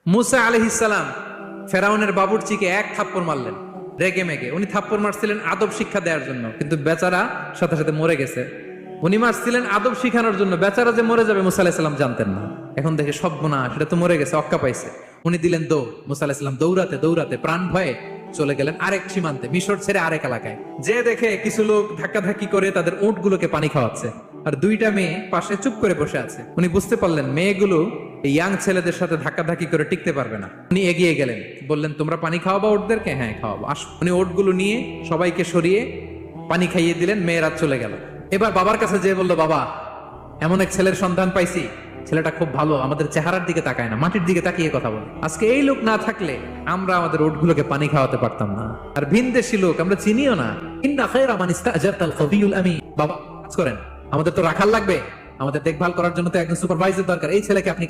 মুসা আলাইহিস সালাম ফেরাউনের বাবুর্চিকে এক থাপ্পড় মারলেন রেগে মেগে। উনি থাপ্পড় মারছিলেন আদব শিক্ষা দেওয়ার জন্য, কিন্তু বেচারা সাথে সাথে মরে গেছে। উনি মারছিলেন আদব শিখানোর জন্য, বেচারা যে মরে যাবে মুসা আলাইহিস সালাম জানতেন না। এখন দেখে সব গুনাহ, সেটা তো মরে গেছে, অক্কা পাইছে। উনি দিলেন দৌড়। মুসা আলাইহিস সালাম দৌড়াতে দৌড়াতে প্রাণ ভয়ে চলে গেলেন আরেক সীমান্তে, মিশর ছেড়ে আরেক এলাকায়। যে দেখে কিছু লোক ধাক্কাধাক্কি করে তাদের উটগুলোকে পানি খাওয়াচ্ছে, আর দুইটা মেয়ে পাশে চুপ করে বসে আছে। উনি বুঝতে পারলেন মেয়েগুলো ইয়াং ছেলেদের সাথে ধাক্কাধাক্কি করে টিকতে পারবে না। উনি এগিয়ে গেলেন, বললেন তোমরা পানি খাওয়াবা ওটদেরকে? হ্যাঁ খাওয়াবো, আসো। উনি ওটগুলো নিয়ে সবাইকে সরিয়ে পানি খাইয়ে দিলেন, মেয়েরা চলে গেল। এবার বাবার কাছে যেয়ে বললো, বাবা এমন এক ছেলের সন্ধান পাইছি, ছেলেটা খুব ভালো, আমাদের চেহারার দিকে তাকায় না, মাটির দিকে তাকিয়ে কথা বলে। আজকে এই লোক না থাকলে আমরা আমাদের ওটগুলোকে পানি খাওয়াতে পারতাম না। আর ভিনদেশী লোক আমরা চিনিও না। ইন্না খায়রা মান ইস্তাজারতাল কবিয়ুল আমিন। বাবা কাজ করেন, আমাদের তো রাখাল লাগবে, আমাদের দেখভাল করার জন্য তো একজন সুপারভাইজার দরকার, এই ছেলেকে আপনি